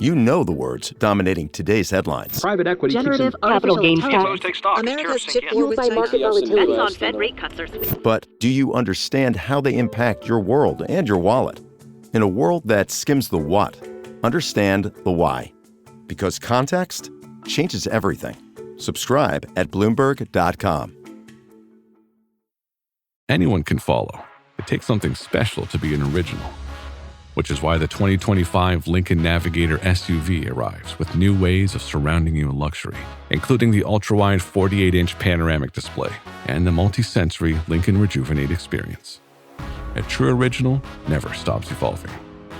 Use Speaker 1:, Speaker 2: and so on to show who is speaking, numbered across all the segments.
Speaker 1: You know the words dominating today's headlines.
Speaker 2: Private equity
Speaker 3: generative capital gains tax.
Speaker 4: America's chip war with China.
Speaker 3: Bets on Fed rate cuts are sweet.
Speaker 1: But do you understand how they impact your world and your wallet? In a world that skims the what, understand the why. Because context changes everything. Subscribe at Bloomberg.com.
Speaker 5: Anyone can follow. It takes something special to be an original. Which is why the 2025 Lincoln Navigator SUV arrives with new ways of surrounding you in luxury, including the ultra-wide 48-inch panoramic display and the multi-sensory Lincoln Rejuvenate experience. A true original never stops evolving.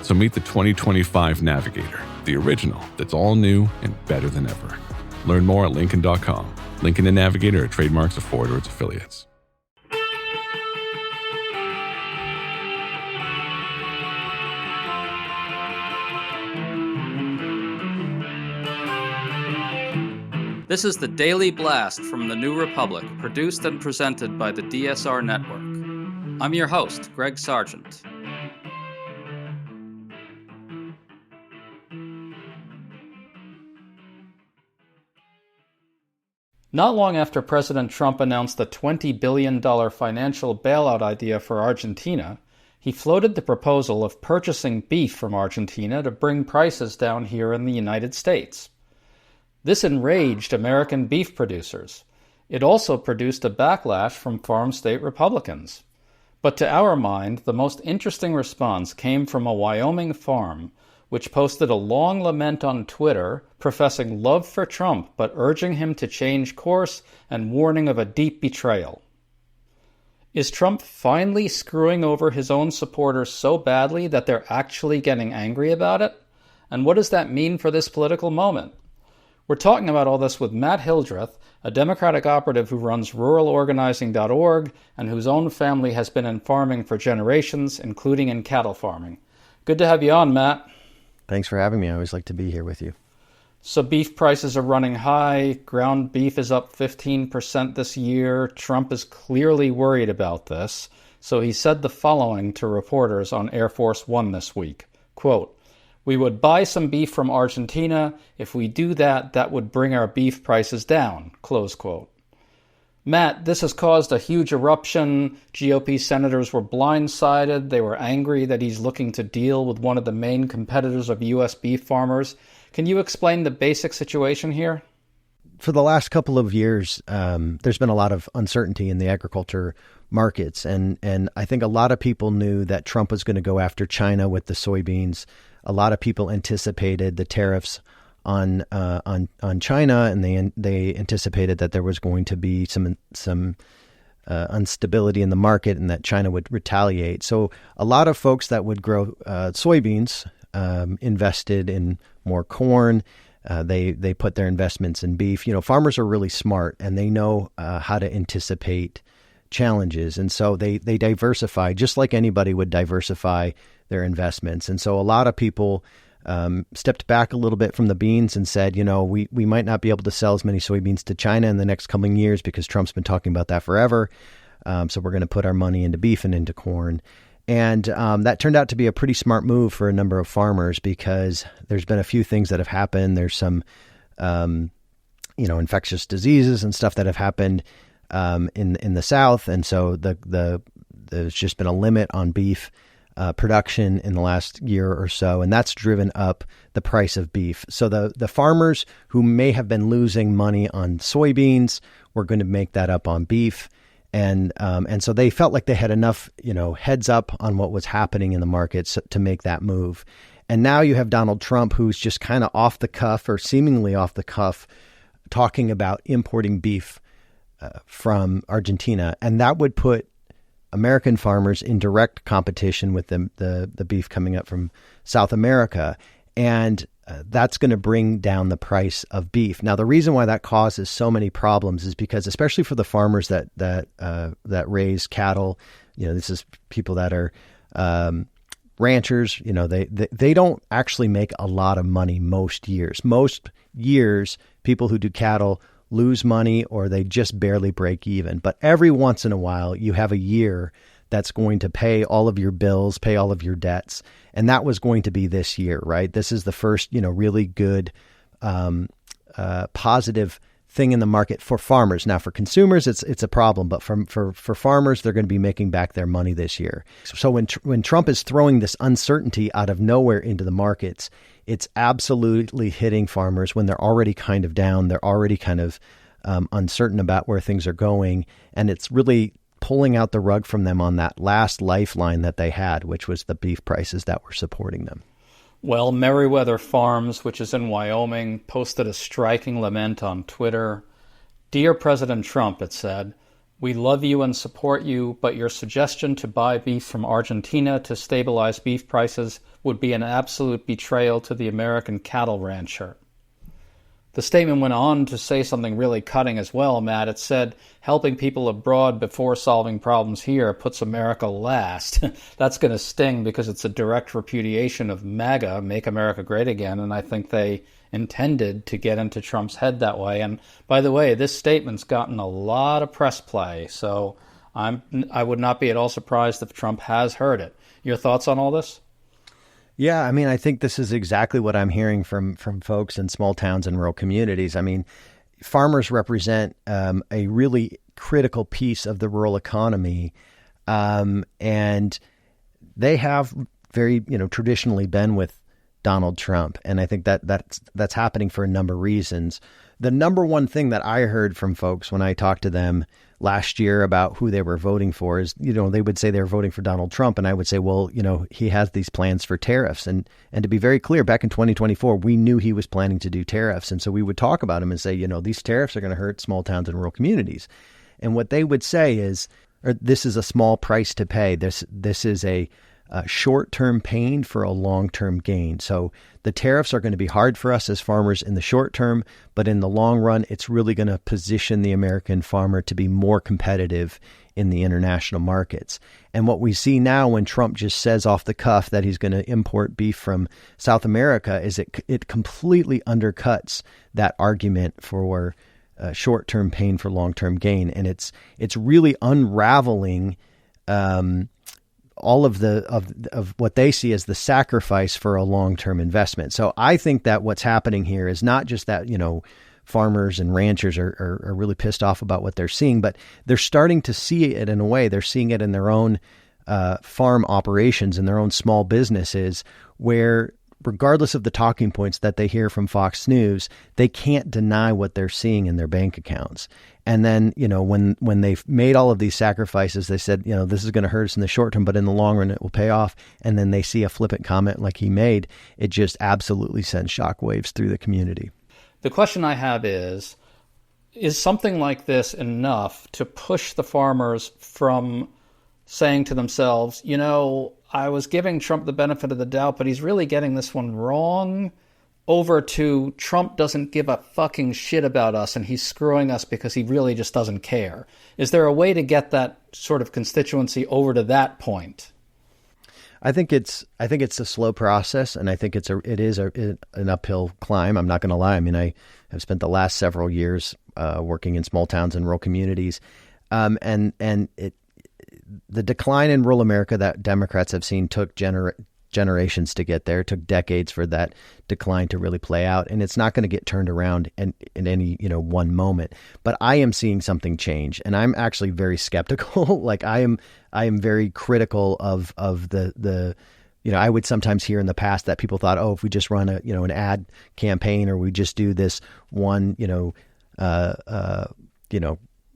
Speaker 5: So meet the 2025 Navigator, the original that's all new and better than ever. Learn more at Lincoln.com. Lincoln and Navigator are trademarks of Ford or its affiliates.
Speaker 6: This is the Daily Blast from the New Republic, produced and presented by the DSR Network. I'm your host, Greg Sargent. Not long after President Trump announced the $20 billion financial bailout idea for Argentina, he floated the proposal of purchasing beef from Argentina to bring prices down here in the United States. This enraged American beef producers. It also produced a backlash from farm state Republicans. But to our mind, the most interesting response came from a Wyoming farm, which posted a long lament on Twitter professing love for Trump but urging him to change course and warning of a deep betrayal. Is Trump finally screwing over his own supporters so badly that they're actually getting angry about it? And what does that mean for this political moment? We're talking about all this with Matt Hildreth, a Democratic operative who runs ruralorganizing.org and whose own family has been in farming for generations, including in cattle farming. Good to have you on, Matt.
Speaker 7: Thanks for having me. I always like to be here with you.
Speaker 6: So beef prices are running high. Ground beef is up 15% this year. Trump is clearly worried about this. So he said the following to reporters on Air Force One this week, quote, "We would buy some beef from Argentina. If we do that, that would bring our beef prices down," close quote. Matt, this has caused a huge eruption. GOP senators were blindsided. They were angry that he's looking to deal with one of the main competitors of U.S. beef farmers. Can you explain the basic situation here?
Speaker 7: For the last couple of years, there's been a lot of uncertainty in the agriculture markets. And I think a lot of people knew that Trump was going to go after China with the soybeans. A lot of people anticipated the tariffs on China, and they anticipated that there was going to be some instability in the market and that China would retaliate. So a lot of folks that would grow soybeans invested in more corn. They put their investments in beef. You know, farmers are really smart and they know how to anticipate challenges, and so they diversify just like anybody would diversify their investments. And so a lot of people stepped back a little bit from the beans and said, you know, we might not be able to sell as many soybeans to China in the next coming years because Trump's been talking about that forever. So we're going to put our money into beef and into corn. And that turned out to be a pretty smart move for a number of farmers because there's been a few things that have happened. There's some, infectious diseases and stuff that have happened in the South. And so there's just been a limit on beef production in the last year or so, and that's driven up the price of beef. So the farmers who may have been losing money on soybeans were going to make that up on beef. And so they felt like they had enough, heads up on what was happening in the markets to make that move. And now you have Donald Trump, who's just kind of off the cuff or seemingly off the cuff, talking about importing beef from Argentina. And that would put American farmers in direct competition with the beef coming up from South America. And that's going to bring down the price of beef. Now, the reason why that causes so many problems is because, especially for the farmers that raise cattle, this is people that are ranchers. They don't actually make a lot of money most years. Most years, people who do cattle lose money or they just barely break even. But every once in a while, you have a year that's going to pay all of your bills, pay all of your debts. And that was going to be this year, right? This is the first, really good, positive thing in the market for farmers. Now, for consumers, it's a problem, but for farmers, they're going to be making back their money this year. So when Trump is throwing this uncertainty out of nowhere into the markets, it's absolutely hitting farmers when they're already kind of down. They're already kind of uncertain about where things are going, and it's really pulling out the rug from them on that last lifeline that they had, which was the beef prices that were supporting them.
Speaker 6: Well, Meriwether Farms, which is in Wyoming, posted a striking lament on Twitter. "Dear President Trump," it said, "we love you and support you, but your suggestion to buy beef from Argentina to stabilize beef prices would be an absolute betrayal to the American cattle rancher." The statement went on to say something really cutting as well, Matt. It said, "Helping people abroad before solving problems here puts America last." That's going to sting because it's a direct repudiation of MAGA, Make America Great Again, and I think they intended to get into Trump's head that way. And by the way, this statement's gotten a lot of press play, so I would not be at all surprised if Trump has heard it. Your thoughts on all this?
Speaker 7: Yeah, I mean, I think this is exactly what I'm hearing from folks in small towns and rural communities. I mean, farmers represent a really critical piece of the rural economy, and they have very, traditionally been with Donald Trump, and I think that's happening for a number of reasons. The number one thing that I heard from folks when I talked to them last year about who they were voting for is, they would say they were voting for Donald Trump. And I would say, well, he has these plans for tariffs. And to be very clear, back in 2024, we knew he was planning to do tariffs. And so we would talk about him and say, these tariffs are going to hurt small towns and rural communities. And what they would say is, this is a small price to pay. This is a short-term pain for a long-term gain. So the tariffs are going to be hard for us as farmers in the short term, but in the long run, it's really going to position the American farmer to be more competitive in the international markets. And what we see now when Trump just says off the cuff that he's going to import beef from South America is it completely undercuts that argument for short-term pain for long-term gain. And it's really unraveling all of what they see as the sacrifice for a long-term investment. So I think that what's happening here is not just that, farmers and ranchers are really pissed off about what they're seeing, but they're starting to see it in a way. They're seeing it in their own farm operations, in their own small businesses, where regardless of the talking points that they hear from Fox News, they can't deny what they're seeing in their bank accounts. And then, when they've made all of these sacrifices, they said, this is going to hurt us in the short term, but in the long run, it will pay off. And then they see a flippant comment like he made. It just absolutely sends shockwaves through the community.
Speaker 6: The question I have is something like this enough to push the farmers from saying to themselves, I was giving Trump the benefit of the doubt, but he's really getting this one wrong, over to Trump doesn't give a fucking shit about us and he's screwing us because he really just doesn't care? Is there a way to get that sort of constituency over to that point?
Speaker 7: I think it's a slow process, and I think it is an uphill climb. I'm not going to lie. I mean, I have spent the last several years working in small towns and rural communities, and the decline in rural America that Democrats have seen took generations to get there. It took decades for that decline to really play out, and it's not going to get turned around in any one moment. But I am seeing something change, and I'm actually very skeptical. Like I am very critical of the I would sometimes hear in the past that people thought, if we just run an ad campaign, or we just do this one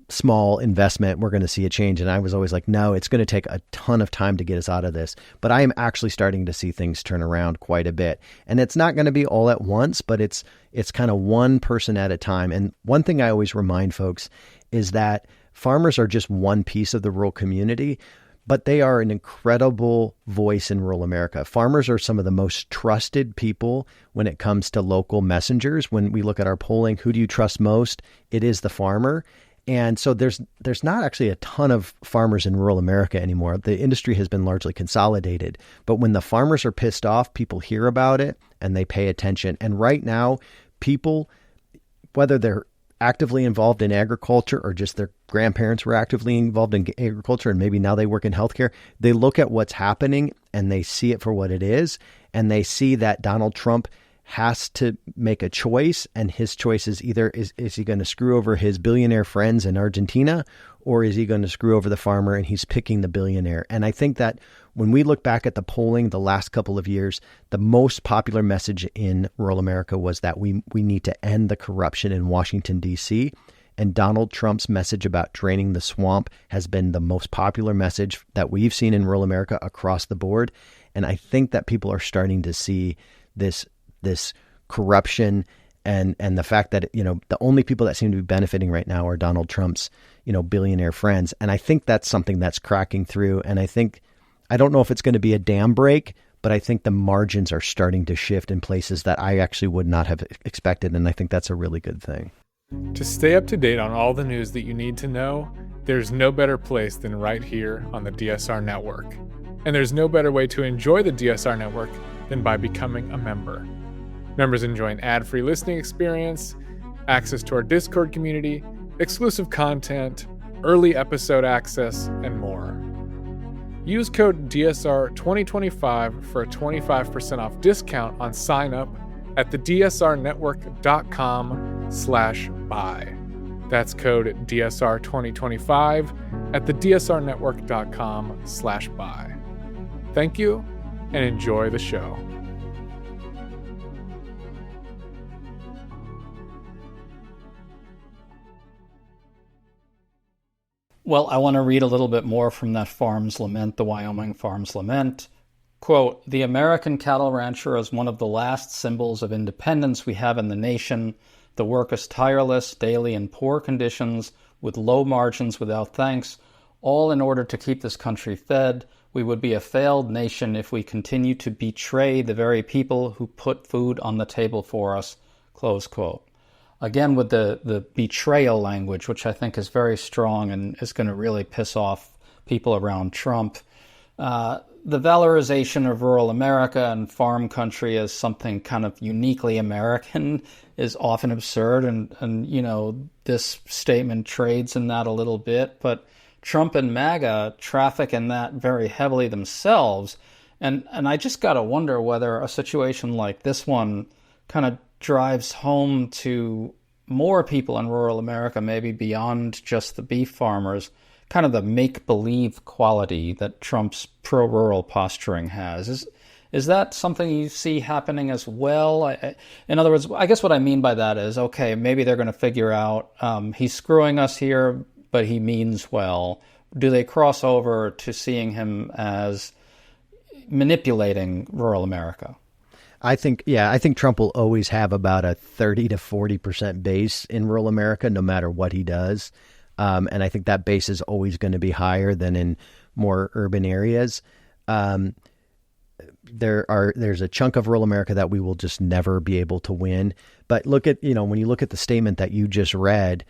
Speaker 7: small investment, we're going to see a change. And I was always like, no, it's going to take a ton of time to get us out of this. But I am actually starting to see things turn around quite a bit. And it's not going to be all at once, but it's kind of one person at a time. And one thing I always remind folks is that farmers are just one piece of the rural community, but they are an incredible voice in rural America. Farmers are some of the most trusted people when it comes to local messengers. When we look at our polling, who do you trust most? It is the farmer. And so there's not actually a ton of farmers in rural America anymore. The industry has been largely consolidated. But when the farmers are pissed off, people hear about it and they pay attention. And right now, people, whether they're actively involved in agriculture, or just their grandparents were actively involved in agriculture and maybe now they work in healthcare, they look at what's happening and they see it for what it is. And they see that Donald Trump has to make a choice, and his choice is either is he going to screw over his billionaire friends in Argentina, or is he going to screw over the farmer, and he's picking the billionaire. And I think that when we look back at the polling the last couple of years, the most popular message in rural America was that we need to end the corruption in Washington, D.C., and Donald Trump's message about draining the swamp has been the most popular message that we've seen in rural America across the board. And I think that people are starting to see this corruption and the fact that, the only people that seem to be benefiting right now are Donald Trump's, billionaire friends. And I think that's something that's cracking through. And I don't know if it's going to be a dam break, but I think the margins are starting to shift in places that I actually would not have expected. And I think that's a really good thing.
Speaker 2: To stay up to date on all the news that you need to know, there's no better place than right here on the DSR Network. And there's no better way to enjoy the DSR Network than by becoming a member. Members enjoy an ad-free listening experience, access to our Discord community, exclusive content, early episode access, and more. Use code DSR2025 for a 25% off discount on sign-up at thedsrnetwork.com/buy. That's code DSR2025 at thedsrnetwork.com/buy. Thank you, and enjoy the show.
Speaker 6: Well, I want to read a little bit more from that Farm's Lament, the Wyoming Farm's Lament. Quote, "The American cattle rancher is one of the last symbols of independence we have in the nation. The work is tireless, daily in poor conditions, with low margins without thanks, all in order to keep this country fed. We would be a failed nation if we continue to betray the very people who put food on the table for us." Close quote. Again, with the betrayal language, which I think is very strong and is going to really piss off people around Trump. The valorization of rural America and farm country as something kind of uniquely American is often absurd, and this statement trades in that a little bit, but Trump and MAGA traffic in that very heavily themselves, and I just got to wonder whether a situation like this one kind of drives home to more people in rural America, maybe beyond just the beef farmers, kind of the make-believe quality that Trump's pro-rural posturing has. Is that something you see happening as well? In other words, I guess what I mean by that is, okay, maybe they're going to figure out he's screwing us here, but he means well. Do they cross over to seeing him as manipulating rural America?
Speaker 7: I think Trump will always have about a 30 to 40% base in rural America, no matter what he does. And I think that base is always going to be higher than in more urban areas. There's a chunk of rural America that we will just never be able to win. But when you look at the statement that you just read,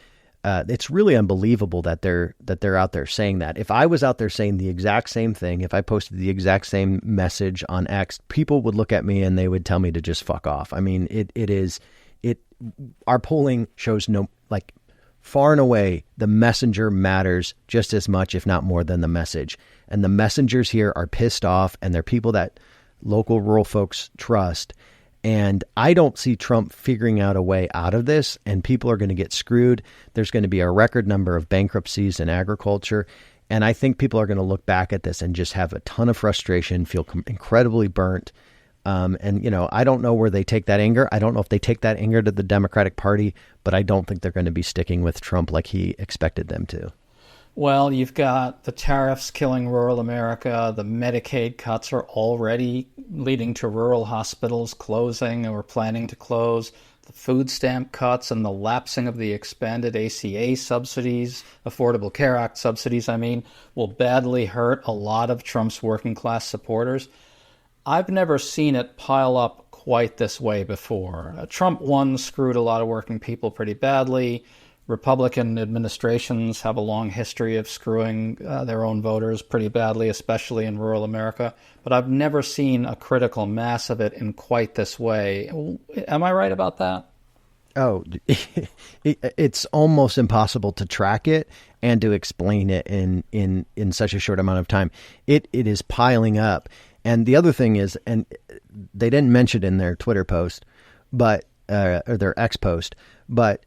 Speaker 7: it's really unbelievable that they're out there saying that. If I was out there saying the exact same thing, if I posted the exact same message on X, people would look at me and they would tell me to just fuck off. I mean, our polling shows far and away, the messenger matters just as much, if not more, than the message. And the messengers here are pissed off, and they're people that local rural folks trust. And I don't see Trump figuring out a way out of this, and people are going to get screwed. There's going to be a record number of bankruptcies in agriculture. And I think people are going to look back at this and just have a ton of frustration, feel incredibly burnt. I don't know where they take that anger. I don't know if they take that anger to the Democratic Party, but I don't think they're going to be sticking with Trump like he expected them to.
Speaker 6: Well, you've got the tariffs killing rural America. The Medicaid cuts are already leading to rural hospitals closing or planning to close. The food stamp cuts and the lapsing of the expanded ACA subsidies, Affordable Care Act subsidies, will badly hurt a lot of Trump's working class supporters. I've never seen it pile up quite this way before. Trump 1 screwed a lot of working people pretty badly. Republican administrations have a long history of screwing their own voters pretty badly, especially in rural America. But I've never seen a critical mass of it in quite this way. Am I right about that?
Speaker 7: It's almost impossible to track it and to explain it in such a short amount of time. It is piling up. And the other thing is, and they didn't mention it in their Twitter post, but or their X post, but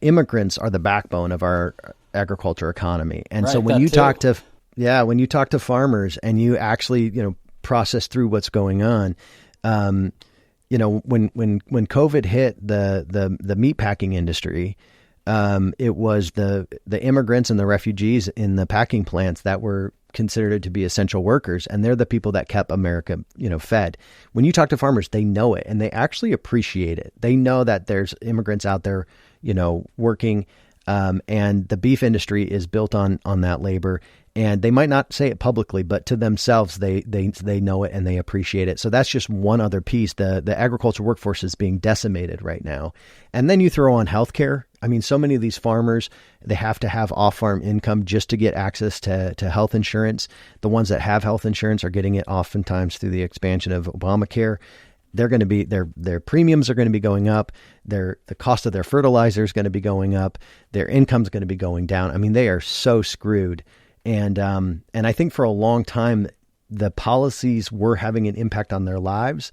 Speaker 7: immigrants are the backbone of our agriculture economy. And so when you talk to farmers and you actually, process through what's going on, when COVID hit the meatpacking industry, it was the immigrants and the refugees in the packing plants that were considered to be essential workers, and they're the people that kept America, fed. When you talk to farmers, they know it and they actually appreciate it. They know that there's immigrants out there, working, and the beef industry is built on that labor. And they might not say it publicly, but to themselves, they know it and they appreciate it. So that's just one other piece. The agriculture workforce is being decimated right now. And then you throw on healthcare. I mean, so many of these farmers, they have to have off-farm income just to get access to health insurance. The ones that have health insurance are getting it oftentimes through the expansion of Obamacare. They're going to be their premiums are going to be going up. The cost of their fertilizer is going to be going up. Their income is going to be going down. I mean, they are so screwed. And I think for a long time, the policies were having an impact on their lives.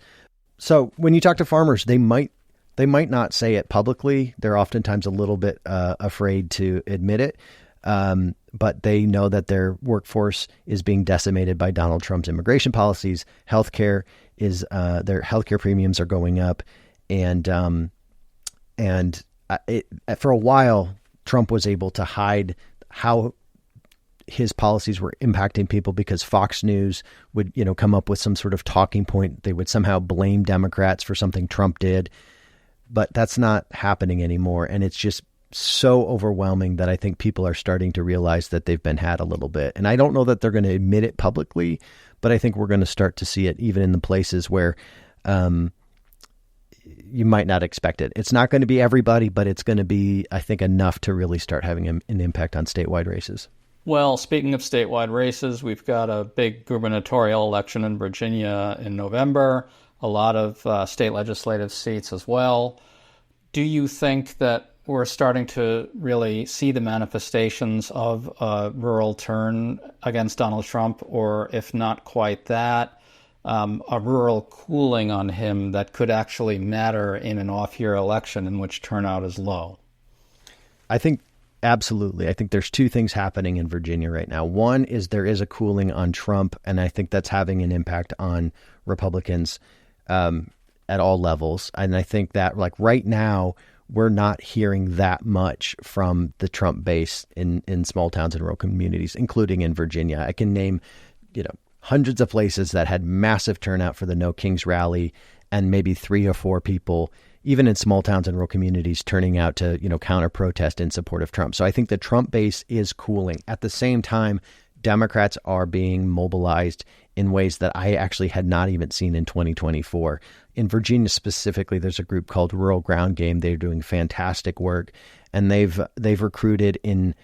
Speaker 7: So when you talk to farmers, they might not say it publicly. They're oftentimes a little bit afraid to admit it. But they know that their workforce is being decimated by Donald Trump's immigration policies. Healthcare is their healthcare premiums are going up, and for a while, Trump was able to hide how his policies were impacting people because Fox News would, come up with some sort of talking point. They would somehow blame Democrats for something Trump did, but that's not happening anymore. And it's just so overwhelming that I think people are starting to realize that they've been had a little bit. And I don't know that they're going to admit it publicly, but I think we're going to start to see it even in the places where, you might not expect it. It's not going to be everybody, but it's going to be, I think, enough to really start having an impact on statewide races.
Speaker 6: Well, speaking of statewide races, we've got a big gubernatorial election in Virginia in November, a lot of state legislative seats as well. Do you think that we're starting to really see the manifestations of a rural turn against Donald Trump, or if not quite that, a rural cooling on him that could actually matter in an off-year election in which turnout is low?
Speaker 7: I think absolutely. I think there's two things happening in Virginia right now. One is there is a cooling on Trump, and I think that's having an impact on Republicans at all levels. And I think that right now, we're not hearing that much from the Trump base in small towns and rural communities, including in Virginia. I can name, hundreds of places that had massive turnout for the No Kings rally, and maybe 3 or 4 people, even in small towns and rural communities, turning out to, counter protest in support of Trump. So I think the Trump base is cooling. At the same time, Democrats are being mobilized in ways that I actually had not even seen in 2024. In Virginia specifically, there's a group called Rural Ground Game. They're doing fantastic work, and they've recruited in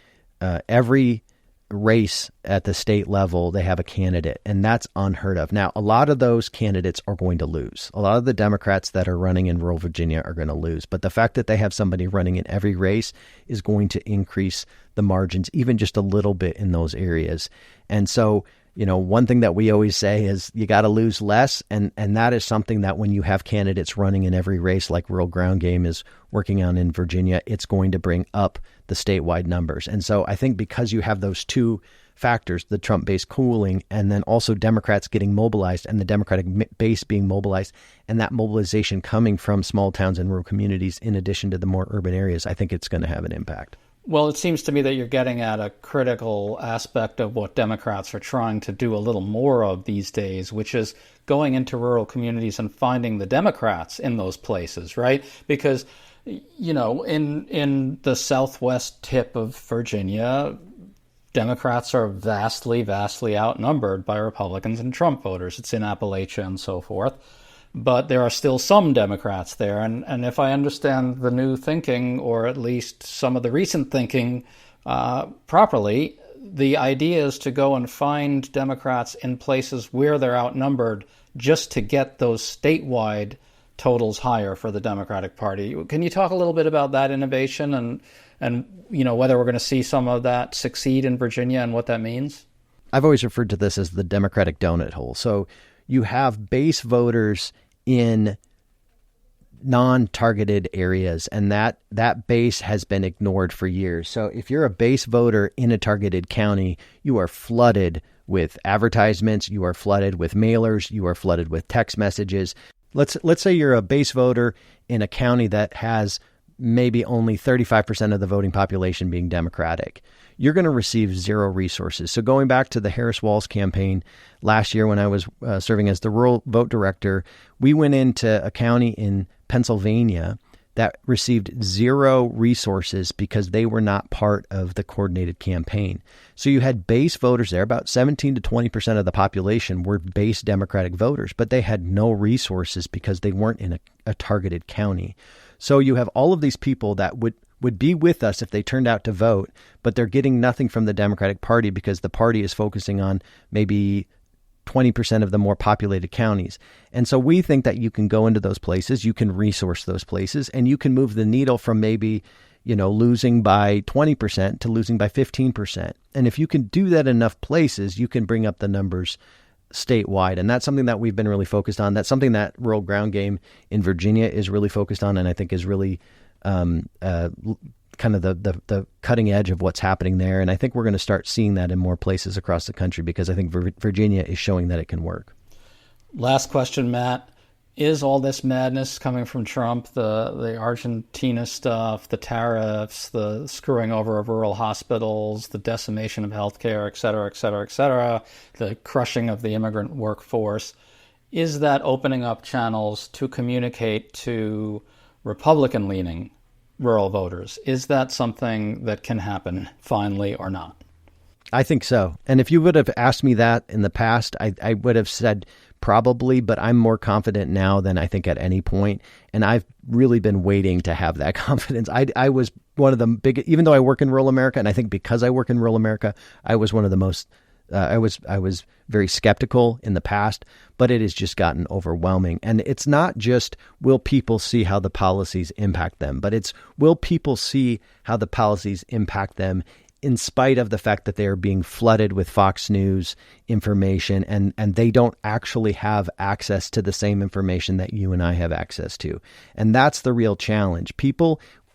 Speaker 7: every race at the state level. They have a candidate, and that's unheard of. Now, a lot of those candidates are going to lose. A lot of the Democrats that are running in rural Virginia are going to lose. But the fact that they have somebody running in every race is going to increase the margins even just a little bit in those areas. And so, one thing that we always say is you got to lose less. And that is something that when you have candidates running in every race, like Rural Ground Game is working on in Virginia, it's going to bring up the statewide numbers. And so I think because you have those two factors, the Trump base cooling, and then also Democrats getting mobilized and the Democratic base being mobilized, and that mobilization coming from small towns and rural communities in addition to the more urban areas, I think it's going to have an impact.
Speaker 6: Well, it seems to me that you're getting at a critical aspect of what Democrats are trying to do a little more of these days, which is going into rural communities and finding the Democrats in those places, right? Because, in the southwest tip of Virginia, Democrats are vastly, vastly outnumbered by Republicans and Trump voters. It's in Appalachia and so forth. But there are still some Democrats there. And if I understand the new thinking, or at least some of the recent thinking properly, the idea is to go and find Democrats in places where they're outnumbered just to get those statewide totals higher for the Democratic Party. Can you talk a little bit about that innovation and whether we're going to see some of that succeed in Virginia and what that means?
Speaker 7: I've always referred to this as the Democratic donut hole. So you have base voters in non-targeted areas, and that base has been ignored for years. So if you're a base voter in a targeted county, you are flooded with advertisements, you are flooded with mailers, you are flooded with text messages. Let's say you're a base voter in a county that has maybe only 35% of the voting population being Democratic. You're going to receive zero resources. So going back to the Harris-Walz campaign last year when I was serving as the rural vote director, we went into a county in Pennsylvania that received zero resources because they were not part of the coordinated campaign. So you had base voters there, about 17 to 20% of the population were base Democratic voters, but they had no resources because they weren't in a targeted county. So you have all of these people that would be with us if they turned out to vote, but they're getting nothing from the Democratic Party because the party is focusing on maybe 20% of the more populated counties. And so we think that you can go into those places, you can resource those places, and you can move the needle from maybe, losing by 20% to losing by 15%. And if you can do that in enough places, you can bring up the numbers statewide. And that's something that we've been really focused on. That's something that Rural Ground Game in Virginia is really focused on, and I think is really kind of the cutting edge of what's happening there. And I think we're going to start seeing that in more places across the country because I think Virginia is showing that it can work.
Speaker 6: Last question, Matt. Is all this madness coming from Trump, the Argentina stuff, the tariffs, the screwing over of rural hospitals, the decimation of healthcare, et cetera, et cetera, et cetera, the crushing of the immigrant workforce, is that opening up channels to communicate to Republican-leaning rural voters? Is that something that can happen finally or not?
Speaker 7: I think so. And if you would have asked me that in the past, I would have said probably, but I'm more confident now than I think at any point. And I've really been waiting to have that confidence. I was one of the biggest, even though I work in rural America, and I think because I work in rural America, I was one of the most, I was very skeptical in the past, but it has just gotten overwhelming. And it's not just will people see how the policies impact them, but it's will people see how the policies impact them in spite of the fact that they are being flooded with Fox News information and they don't actually have access to the same information that you and I have access to. And that's the real challenge.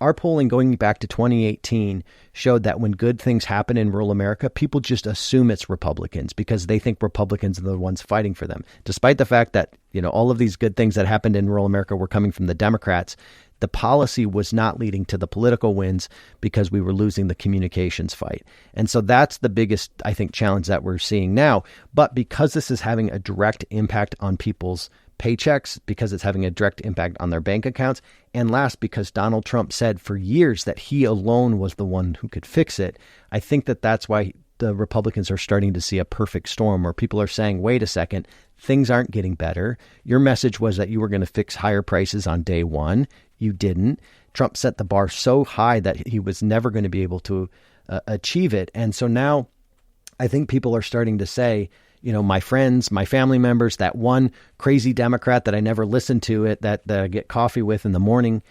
Speaker 7: Our polling going back to 2018 showed that when good things happen in rural America, people just assume it's Republicans because they think Republicans are the ones fighting for them. Despite the fact that, all of these good things that happened in rural America were coming from the Democrats, the policy was not leading to the political wins because we were losing the communications fight. And so that's the biggest, I think, challenge that we're seeing now. But because this is having a direct impact on people's paychecks, because it's having a direct impact on their bank accounts, and last, because Donald Trump said for years that he alone was the one who could fix it, I think that that's why the Republicans are starting to see a perfect storm where people are saying, wait a second, things aren't getting better. Your message was that you were going to fix higher prices on day one. You didn't. Trump set the bar so high that he was never going to be able to achieve it. And so now I think people are starting to say, my friends, my family members, that one crazy Democrat that I never listened to that I get coffee with in the morning,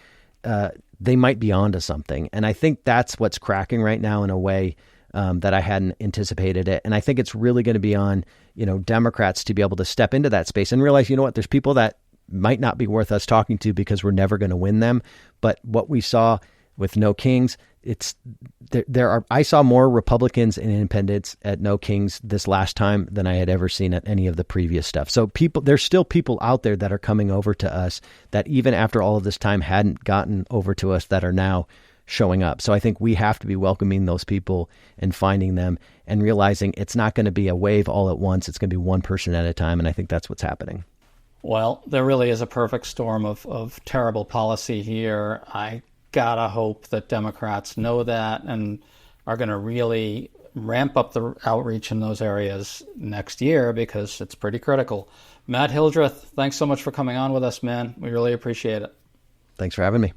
Speaker 7: they might be onto something. And I think that's what's cracking right now in a way that I hadn't anticipated it. And I think it's really going to be on, Democrats to be able to step into that space and realize, there's people that might not be worth us talking to because we're never going to win them. But what we saw with No Kings, I saw more Republicans and independents at No Kings this last time than I had ever seen at any of the previous stuff. So there's still people out there that are coming over to us that even after all of this time hadn't gotten over to us that are now showing up. So I think we have to be welcoming those people and finding them and realizing it's not going to be a wave all at once. It's going to be one person at a time. And I think that's what's happening.
Speaker 6: Well, there really is a perfect storm of terrible policy here. I gotta hope that Democrats know that and are going to really ramp up the outreach in those areas next year because it's pretty critical. Matt Hildreth, thanks so much for coming on with us, man. We really appreciate it.
Speaker 7: Thanks for having me.